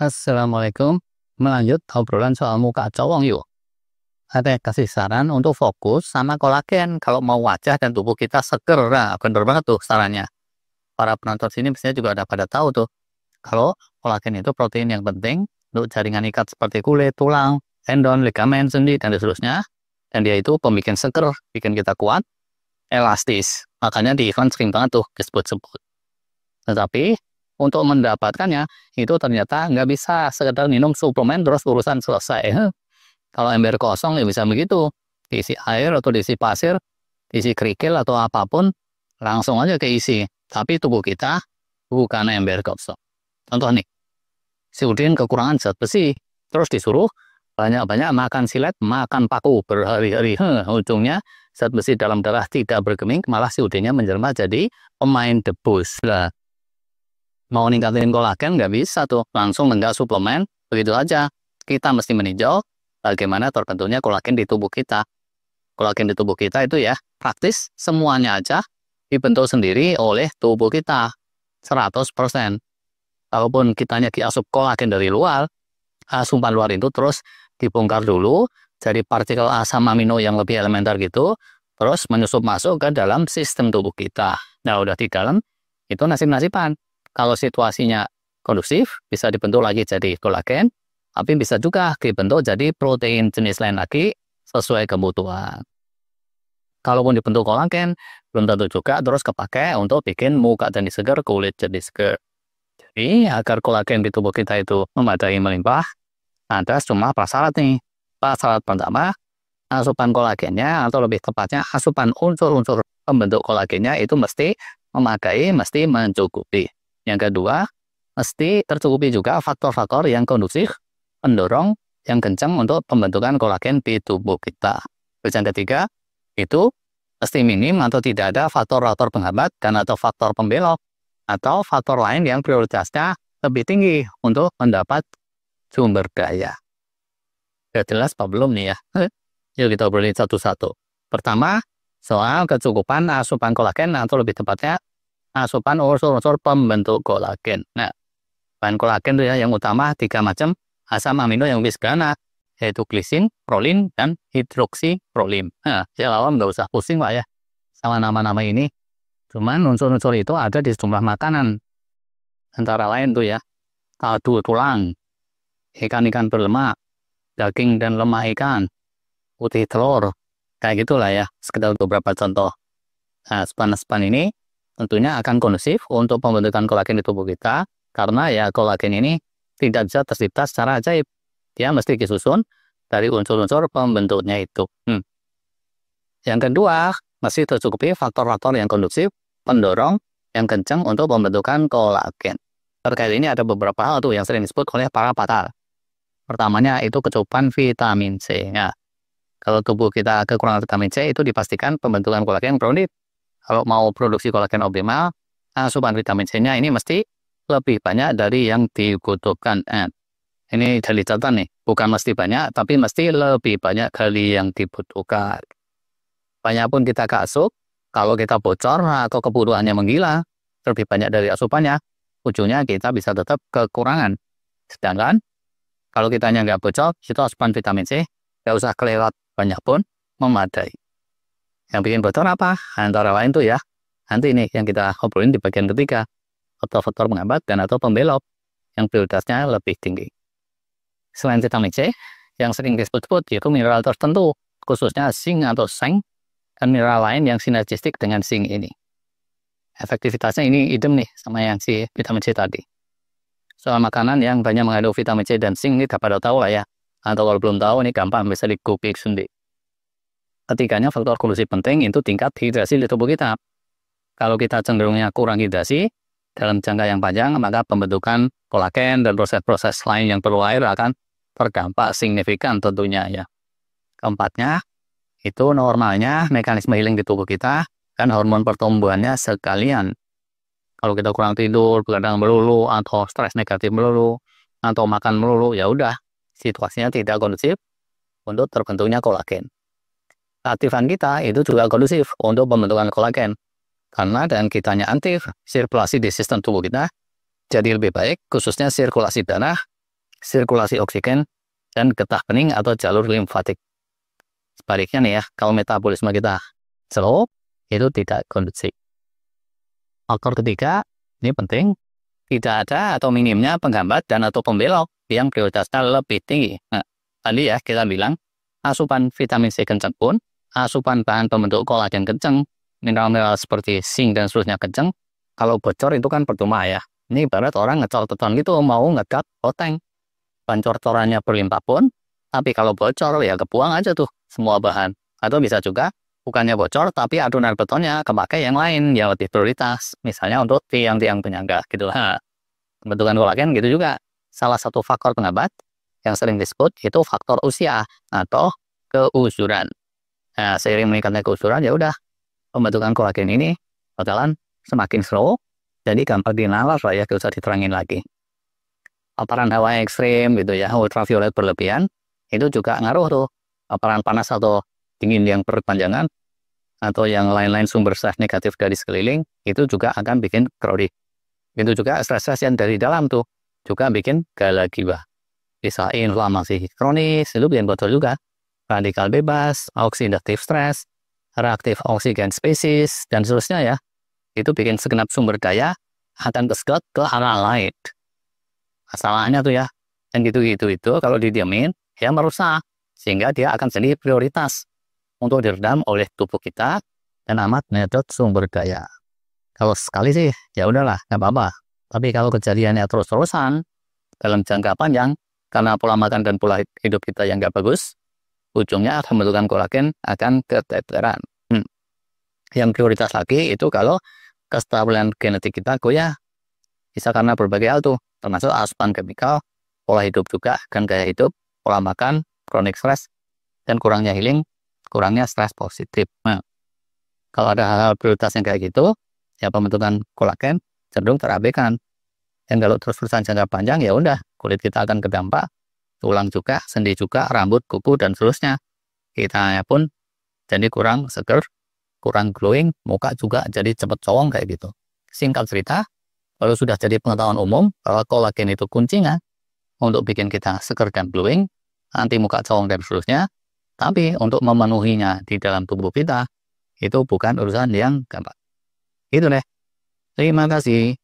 Assalamualaikum. Melanjut obrolan soal muka cowok yuk. Ada yang kasih saran untuk fokus sama kolagen kalau mau wajah dan tubuh kita seger. Nah, bener banget tuh sarannya. Para penonton sini biasanya juga udah pada tahu tuh. Kalau kolagen itu protein yang penting untuk jaringan ikat seperti kulit, tulang, tendon, ligamen, sendi, dan seterusnya. Dan dia itu pembikin seger, bikin kita kuat, elastis. Makanya di iklan sering banget tuh disebut-sebut. Tetapi untuk mendapatkannya itu ternyata nggak bisa sekedar minum suplemen terus urusan selesai. Kalau ember kosong ya bisa begitu, diisi air atau diisi pasir, diisi kerikil atau apapun, langsung aja keisi. Tapi tubuh kita bukan ember kosong. Contoh nih, si Udin kekurangan zat besi, terus disuruh banyak-banyak makan silet, makan paku berhari-hari. Ujungnya zat besi dalam darah tidak bergeming, malah si Udinnya menjelma jadi pemain debus. Lah, mau ningkatin kolagen nggak bisa tuh, langsung nggak suplemen, begitu aja. Kita mesti meninjau bagaimana terbentuknya kolagen di tubuh kita. Kolagen di tubuh kita itu ya, praktis semuanya aja dibentuk sendiri oleh tubuh kita, 100%. Kalaupun kitanya diasup kolagen dari luar, asupan luar itu terus dibongkar dulu, jadi partikel asam amino yang lebih elementer gitu, terus menyusup masuk ke dalam sistem tubuh kita. Nah, udah di dalam, itu nasib-nasiban. Kalau situasinya kondusif, bisa dibentuk lagi jadi kolagen, tapi bisa juga dibentuk jadi protein jenis lain lagi sesuai kebutuhan. Kalaupun dibentuk kolagen, belum tentu juga terus kepake untuk bikin muka jadi segar, kulit jadi segar. Jadi, agar kolagen di tubuh kita itu memadai melimpah, ada cuma prasyarat nih. Prasyarat pertama, asupan kolagennya atau lebih tepatnya asupan unsur-unsur pembentuk kolagennya itu mesti memadai, mesti mencukupi. Yang kedua, mesti tercukupi juga faktor-faktor yang kondusif, pendorong, yang kencang untuk pembentukan kolagen di tubuh kita. Terus yang ketiga, itu mesti minim atau tidak ada faktor-faktor penghambat dan atau faktor pembelok, atau faktor lain yang prioritasnya lebih tinggi untuk mendapat sumber daya. Udah jelas apa belum nih ya? Yuk kita obrolin satu-satu. Pertama, soal kecukupan asupan kolagen atau lebih tepatnya asupan unsur-unsur pembentuk kolagen. Nah, bahan kolagen itu ya yang utama 3 macam asam amino yang lebih sederhana, yaitu glisin, prolin, dan hidroksiprolin. Nah, ya awam nggak usah pusing Pak ya sama nama-nama ini. Cuman unsur-unsur itu ada di sejumlah makanan. Antara lain tuh ya, kaldu tulang, ikan-ikan berlemak, daging dan lemak ikan, putih telur, kayak gitulah ya, sekedar beberapa contoh. Nah, asupan-asupan ini tentunya akan kondusif untuk pembentukan kolagen di tubuh kita, karena ya kolagen ini tidak bisa tercipta secara ajaib. Dia mesti disusun dari unsur-unsur pembentuknya itu. Yang kedua, mesti tercukupi faktor-faktor yang kondusif, pendorong, yang kencang untuk pembentukan kolagen. Terkait ini ada beberapa hal tuh yang sering disebut oleh para pakar. Pertamanya itu kecukupan vitamin C. Ya, kalau tubuh kita kekurangan vitamin C itu dipastikan pembentukan kolagen kronik. Kalau mau produksi kolagen optimal, asupan vitamin C-nya ini mesti lebih banyak dari yang dibutuhkan. Ini jadi catatan nih, bukan mesti banyak, tapi mesti lebih banyak dari yang dibutuhkan. Banyak pun kita asup, kalau kita bocor atau kebutuhannya menggila, lebih banyak dari asupannya, ujungnya kita bisa tetap kekurangan. Sedangkan, kalau kitanya nggak bocor, itu asupan vitamin C, nggak usah kelewat banyak pun, memadai. Yang bikin bocor apa? Antara lain tuh ya, nanti nih yang kita obrolin di bagian ketiga, faktor-faktor penghambat dan atau pembelok, yang prioritasnya lebih tinggi. Selain vitamin C, yang sering disebut-sebut yaitu mineral tertentu, khususnya zinc atau seng, dan mineral lain yang sinergistik dengan zinc ini. Efektivitasnya ini idem nih sama yang si vitamin C tadi. Soal makanan yang banyak mengandung vitamin C dan zinc ini dapat tahu lah ya, atau kalau belum tahu ini gampang bisa di-googling sendiri. Ketiganya faktor kondusif penting itu tingkat hidrasi di tubuh kita. Kalau kita cenderungnya kurang hidrasi dalam jangka yang panjang, maka pembentukan kolagen dan proses-proses lain yang perlu air akan terdampak signifikan tentunya ya. Keempatnya, itu normalnya mekanisme healing di tubuh kita dan hormon pertumbuhannya sekalian. Kalau kita kurang tidur, begadang melulu, atau stres negatif melulu, atau makan melulu, ya udah, situasinya tidak kondusif untuk terbentuknya kolagen. Aktifan kita itu juga kondusif untuk pembentukan kolagen. Karena dengan kitanya aktif, sirkulasi di sistem tubuh kita jadi lebih baik, khususnya sirkulasi darah sirkulasi oksigen, dan getah bening atau jalur limfatik. Sebaliknya nih ya, kalau metabolisme kita slow, itu tidak kondusif. Faktor ketiga, ini penting, tidak ada atau minimnya penghambat dan atau pembelok yang prioritasnya lebih tinggi. Nah, tadi ya kita bilang, asupan vitamin C kencang pun, asupan bahan pembentuk kolagen kencang, mineral-mineral seperti zinc dan seterusnya kencang, kalau bocor itu kan percuma ya. Ini ibarat orang ngecor teton gitu, mau ngecat hoteng. Cor-corannya berlimpah pun, tapi kalau bocor ya kebuang aja tuh semua bahan. Atau bisa juga, bukannya bocor, tapi adonan betonnya kemakai yang lain, yang lebih prioritas. Misalnya untuk tiang-tiang penyangga gitu lah. Pembentukan kolagen gitu juga. Salah satu faktor penghambat yang sering disebut itu faktor usia atau keusuran. Nah, seiring meningkatnya keusuran ya udah pembentukan kolagen ini bakalan semakin slow, jadi gampang dinalar lah ya, gak usah diterangin lagi. Paparan hawa yang ekstrim gitu ya, ultraviolet berlebihan, itu juga ngaruh tuh. Paparan panas atau dingin yang berkepanjangan, atau yang lain-lain sumber stres negatif dari sekeliling, itu juga akan bikin kronik. Itu juga stres yang dari dalam tuh, juga bikin gala giba. Bisa inflamasi kronis, itu bikin bocor juga. Radikal bebas, oksidatif stres, reaktif oksigen spesies, dan seterusnya ya. Itu bikin segenap sumber daya akan kesedot ke arah lain. Masalahnya tuh ya, dan gitu-gitu itu kalau didiamin, ya merusak. Sehingga dia akan jadi prioritas untuk diredam oleh tubuh kita dan amat menyedot sumber daya. Kalau sekali sih, ya udahlah, nggak apa-apa. Tapi kalau kejadiannya terus-terusan, dalam jangka panjang, karena pola makan dan pola hidup kita yang nggak bagus, ujungnya pembentukan kolagen akan keteteran. Yang prioritas lagi itu kalau kestabilan genetik kita goyah. Bisa karena berbagai hal tuh, termasuk asupan kemikal, pola hidup juga, kan gaya hidup, pola makan, kronik stres, dan kurangnya healing, kurangnya stres positif. Nah, kalau ada hal-hal prioritas yang kayak gitu, ya pembentukan kolagen cenderung terabaikan. Dan kalau terus-terusan jangka panjang, ya udah kulit kita akan kedampak, tulang juga, sendi juga, rambut, kuku, dan seterusnya. Kita pun jadi kurang seger, kurang glowing, muka juga jadi cepet cowong kayak gitu. Singkat cerita, kalau sudah jadi pengetahuan umum bahwa kolagen itu kuncinya untuk bikin kita seger dan glowing, anti muka cowong dan seterusnya, tapi untuk memenuhinya di dalam tubuh kita, itu bukan urusan yang gampang. Itu deh. Terima kasih.